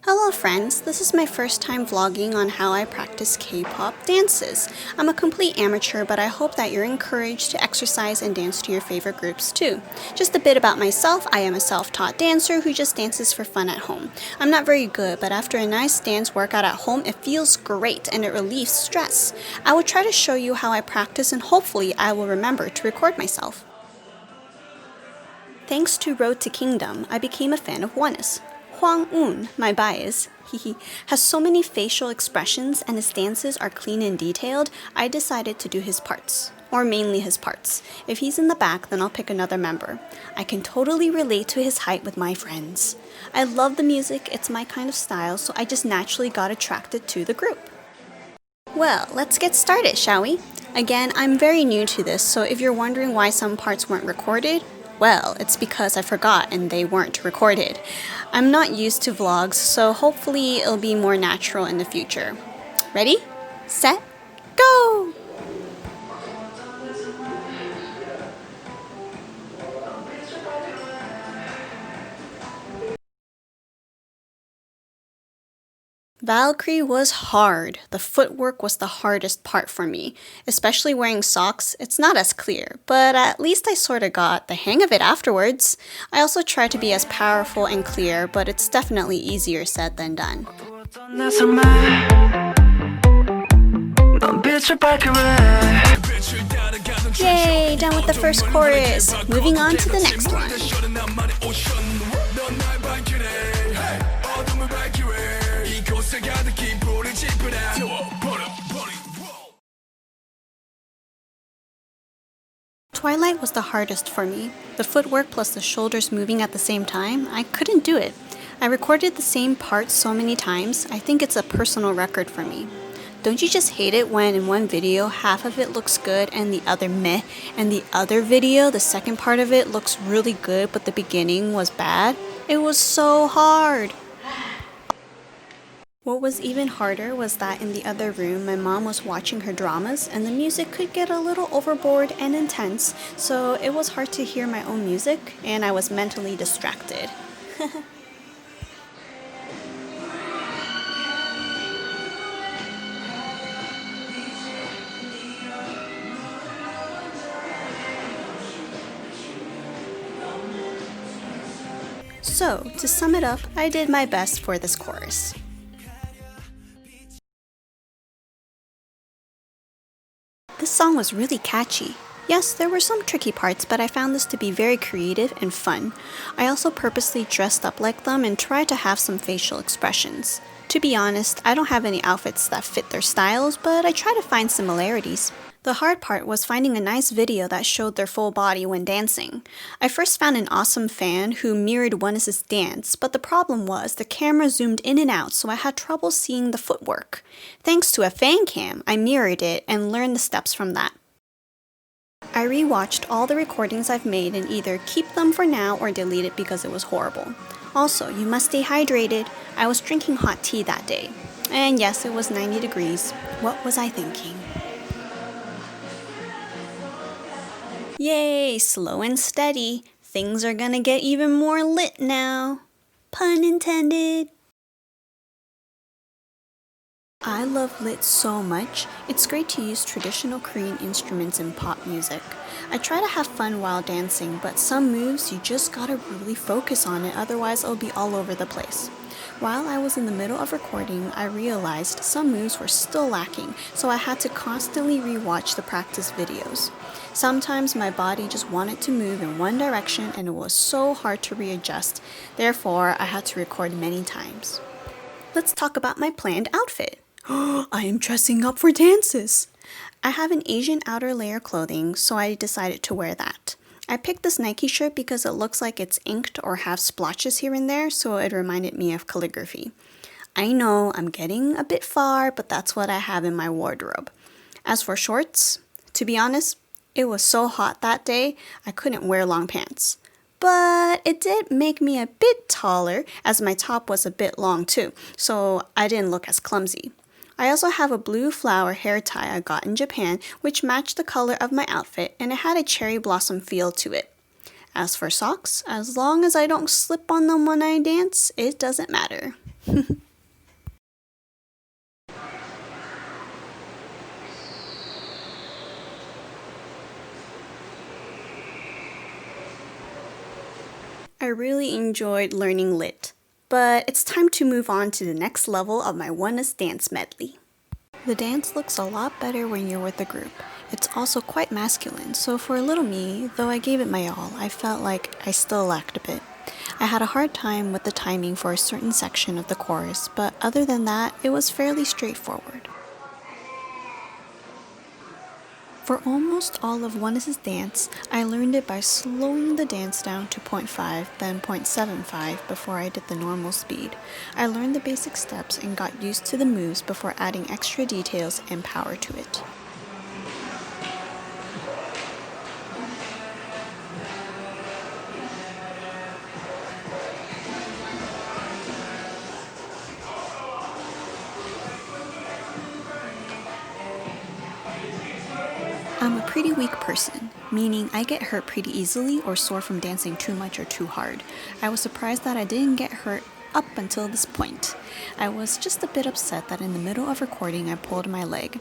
Hello friends, this is my first time vlogging on how I practice K-pop dances. I'm a complete amateur, but I hope that you're encouraged to exercise and dance to your favorite groups too. Just a bit about myself, I am a self-taught dancer who just dances for fun at home. I'm not very good, but after a nice dance workout at home, it feels great and it relieves stress. I will try to show you how I practice and hopefully I will remember to record myself. Thanks to Road to Kingdom, I became a fan of Oneus. Hwang-un, my bias, has so many facial expressions and his dances are clean and detailed, I decided to do his parts. Or mainly his parts. If he's in the back, then I'll pick another member. I can totally relate to his height with my friends. I love the music, it's my kind of style, so I just naturally got attracted to the group. Well, let's get started, shall we? Again, I'm very new to this, so if you're wondering why some parts weren't recorded, well, it's because I forgot and they weren't recorded. I'm not used to vlogs, so hopefully it'll be more natural in the future. Ready, set, go! Valkyrie was hard. The footwork was the hardest part for me. Especially wearing socks, it's not as clear, but at least I sorta got the hang of it afterwards. I also tried to be as powerful and clear, but it's definitely easier said than done. Yay, done with the first chorus. Moving on to the next one. Twilight was the hardest for me. The footwork plus the shoulders moving at the same time, I couldn't do it. I recorded the same part so many times, I think it's a personal record for me. Don't you just hate it when in one video half of it looks good and the other meh, and the other video, the second part of it looks really good but the beginning was bad? It was so hard! What was even harder was that in the other room, my mom was watching her dramas and the music could get a little overboard and intense, so it was hard to hear my own music and I was mentally distracted. So, to sum it up, I did my best for this chorus. This song was really catchy. Yes, there were some tricky parts, but I found this to be very creative and fun. I also purposely dressed up like them and tried to have some facial expressions. To be honest, I don't have any outfits that fit their styles, but I try to find similarities. The hard part was finding a nice video that showed their full body when dancing. I first found an awesome fan who mirrored Oneus' dance, but the problem was the camera zoomed in and out, so I had trouble seeing the footwork. Thanks to a fan cam, I mirrored it and learned the steps from that. I rewatched all the recordings I've made and either keep them for now or delete it because it was horrible. Also, you must stay hydrated. I was drinking hot tea that day. And yes, it was 90 degrees. What was I thinking? Yay, slow and steady. Things are gonna get even more lit now. Pun intended. I love lit so much. It's great to use traditional Korean instruments in pop music. I try to have fun while dancing, but some moves you just gotta really focus on it, otherwise it'll be all over the place. While I was in the middle of recording, I realized some moves were still lacking, so I had to constantly rewatch the practice videos. Sometimes my body just wanted to move in one direction and it was so hard to readjust, therefore I had to record many times. Let's talk about my planned outfit. I am dressing up for dances! I have an Asian outer layer clothing, so I decided to wear that. I picked this Nike shirt because it looks like it's inked or have splotches here and there, so it reminded me of calligraphy. I know I'm getting a bit far, but that's what I have in my wardrobe. As for shorts, to be honest, it was so hot that day, I couldn't wear long pants. But it did make me a bit taller as my top was a bit long too, so I didn't look as clumsy. I also have a blue flower hair tie I got in Japan which matched the color of my outfit and it had a cherry blossom feel to it. As for socks, as long as I don't slip on them when I dance, it doesn't matter. I really enjoyed learning lit, but it's time to move on to the next level of my Oneus dance medley. The dance looks a lot better when you're with a group. It's also quite masculine, so for little me, though I gave it my all, I felt like I still lacked a bit. I had a hard time with the timing for a certain section of the chorus, but other than that, it was fairly straightforward. For almost all of Oneus' dance, I learned it by slowing the dance down to 0.5, then 0.75 before I did the normal speed. I learned the basic steps and got used to the moves before adding extra details and power to it. I'm a pretty weak person, meaning I get hurt pretty easily or sore from dancing too much or too hard. I was surprised that I didn't get hurt up until this point. I was just a bit upset that in the middle of recording I pulled my leg.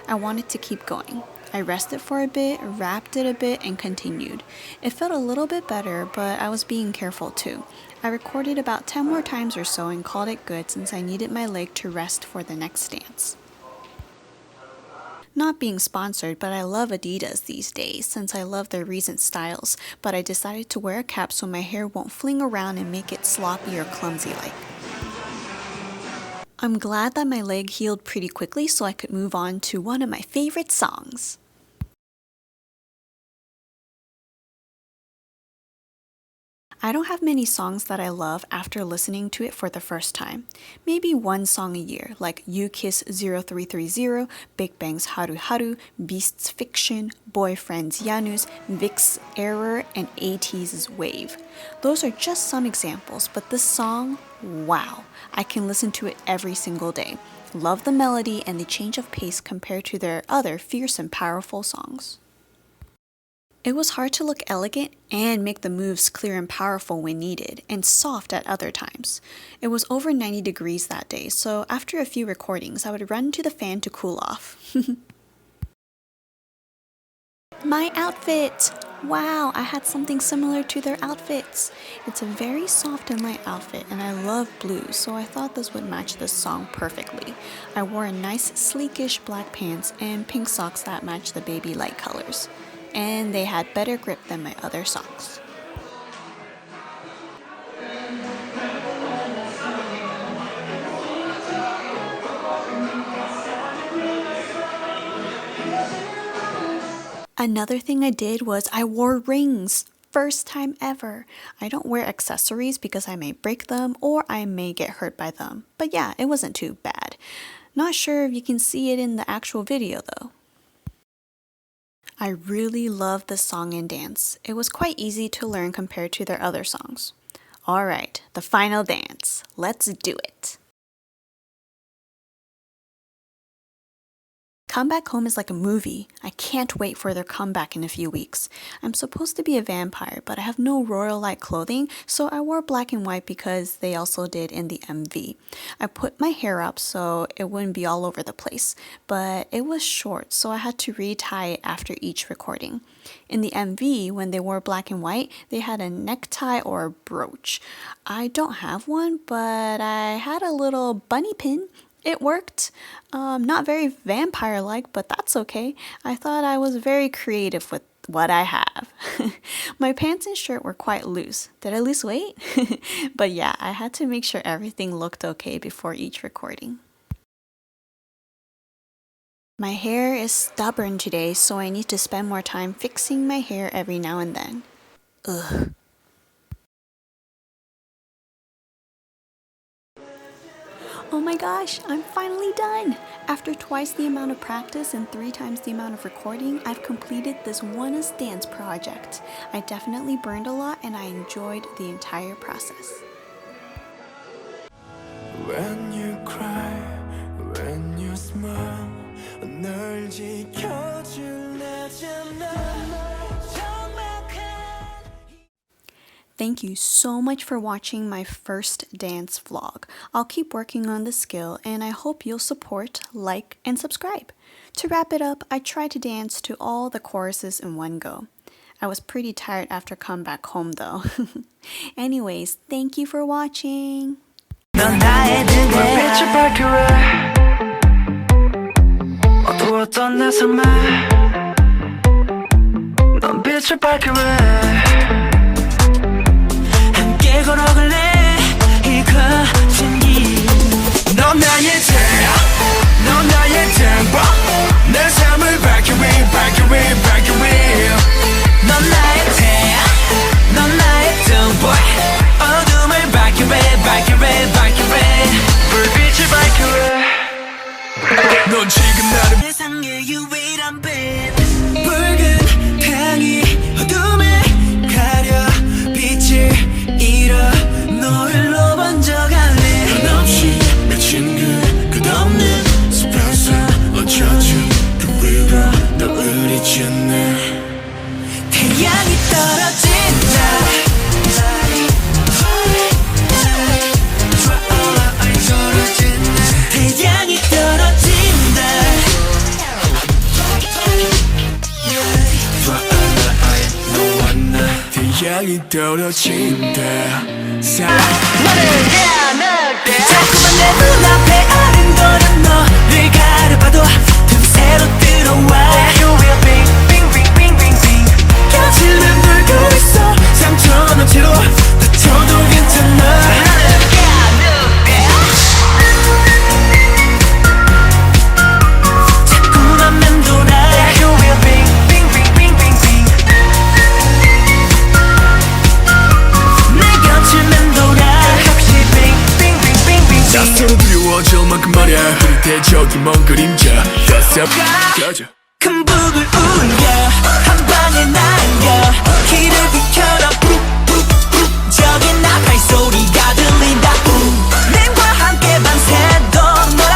I wanted to keep going. I rested for a bit, wrapped it a bit, and continued. It felt a little bit better, but I was being careful too. I recorded about 10 more times or so and called it good since I needed my leg to rest for the next dance. Not being sponsored, but I love Adidas these days since I love their recent styles, but I decided to wear a cap so my hair won't fling around and make it sloppy or clumsy like. I'm glad that my leg healed pretty quickly so I could move on to one of my favorite songs. I don't have many songs that I love after listening to it for the first time. Maybe one song a year, like You Kiss 0330, Big Bang's Haru Haru, Beast's Fiction, Boyfriend's Yanus, Vic's Error, and ATEEZ's Wave. Those are just some examples, but this song, wow, I can listen to it every single day. Love the melody and the change of pace compared to their other fierce and powerful songs. It was hard to look elegant and make the moves clear and powerful when needed, and soft at other times. It was over 90 degrees that day, so after a few recordings, I would run to the fan to cool off. My outfit! Wow, I had something similar to their outfits. It's a very soft and light outfit, and I love blue, so I thought this would match this song perfectly. I wore a nice, sleekish black pants and pink socks that matched the baby light colors. And they had better grip than my other socks. Another thing I did was I wore rings. First time ever. I don't wear accessories because I may break them or I may get hurt by them. But yeah, it wasn't too bad. Not sure if you can see it in the actual video though. I really love this song and dance. It was quite easy to learn compared to their other songs. Alright, the final dance. Let's do it. Come Back Home is like a movie. I can't wait for their comeback in a few weeks. I'm supposed to be a vampire, but I have no royal-like clothing, so I wore black and white because they also did in the MV. I put my hair up so it wouldn't be all over the place, but it was short, so I had to retie it after each recording. In the MV, when they wore black and white, they had a necktie or a brooch. I don't have one, but I had a little bunny pin. It worked. Not very vampire-like, but that's okay. I thought I was very creative with what I have. My pants and shirt were quite loose. Did I lose weight? But yeah, I had to make sure everything looked okay before each recording. My hair is stubborn today, so I need to spend more time fixing my hair every now and then. Ugh. Oh my gosh, I'm finally done! After twice the amount of practice and 3 times the amount of recording, I've completed this Oneus dance project. I definitely burned a lot and I enjoyed the entire process. When you cry, when you smile, 널 지켜줄래잖아. Thank you so much for watching my first dance vlog. I'll keep working on the skill and I hope you'll support, like, and subscribe. To wrap it up, I tried to dance to all the choruses in one go. I was pretty tired after come back home though. Anyways, thank you for watching. 넌 나의 빛을 밝혀해 어두웠던 내 삶에 넌 빛을 밝혀해 함께 걸어갈래 이 거친 길 넌 나의 태양 넌 나의 등불 내 삶을 밝혀해 밝혀해 밝혀해 넌 나의 태양 넌 나의 등불 어둠을 밝혀해 밝혀해 밝혀해 불빛을 밝혀해 넌 지금 나를 세상의 유일한 빛 붉은 태양이 어둠을 가려 빛을 잃어 노을로 번져갈래 한없이 맺힌 그 끝없는 숲에서 어쩌지 그 위로 널 잊었네 태양이 떨어진다 태양이 떨어진다 태양이 떨어진다 자꾸만 내 눈앞에 아른거린 너를 가려봐도 틈새로 들어와 곁을 맴돌고 있어 상처는 채로 다쳐도 괜찮아 낯설어 두려워질 만큼 말야 흐릿해져기 먼 그림자 가자 큰 북을 울려 한 방에 날려 길을 비켜라 저기 나 발소리가 들린다 님과 함께 밤새도 놀아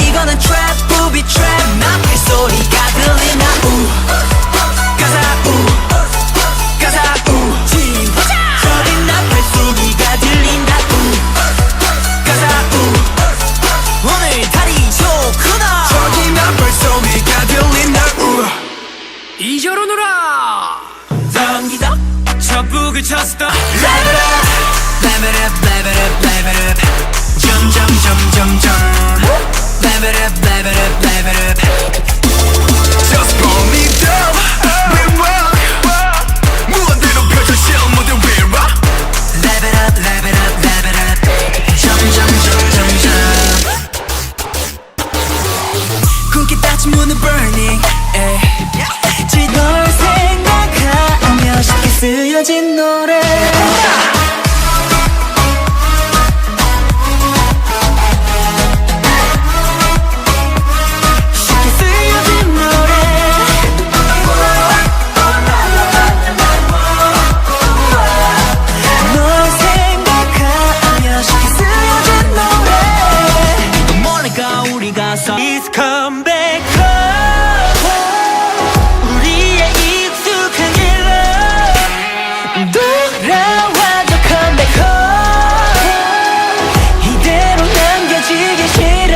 이거는 트랩 부비 트랩 나 발소리가 들린다 가자 가자 저기 나 발소리가 들린다 가자 오늘 다리 좋구나 저기 나 발소리가 들린다 이저로 놀아 덩기덕 저 북을 쳤어 Live it up Live it up Live it up Live it up 점점점점점 Live it up Live it up Live it up Just pull me down We rock 무한대로 펼쳐질 무대 We rock Live it up Live it up Live it up 점점점점점 굳게 닫힌 문은 burning 널 생각하며 쉽게 쓰여진 노래 쉽게 쓰여진 노래 널 생각하며 쉽게 쓰여진 노래 모르니까 우리가 Please come back 돌아와줘 come back home 이대로 남겨지기 싫어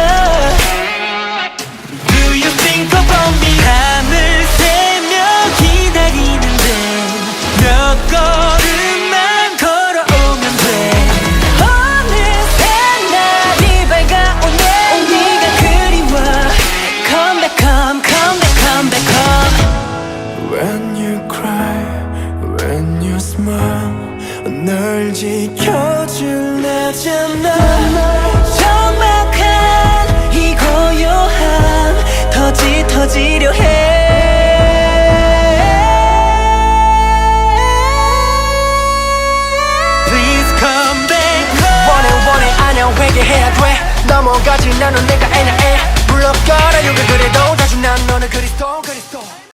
Do you think about me 밤을 새며 기다리는데 몇 걸음만 걸어오면 돼 어느새 날이 밝아오네 네가 그리워 Come back home come back come back home When you cry When you smile 널 지켜줄 나잖아 정막한 이 고요함 터지려 해 Please come back 원해 안녕 회개해야 돼 넘어가지 나는 내가 애냐애 물러가라 요가 그래도 다시 난 너를 그리스도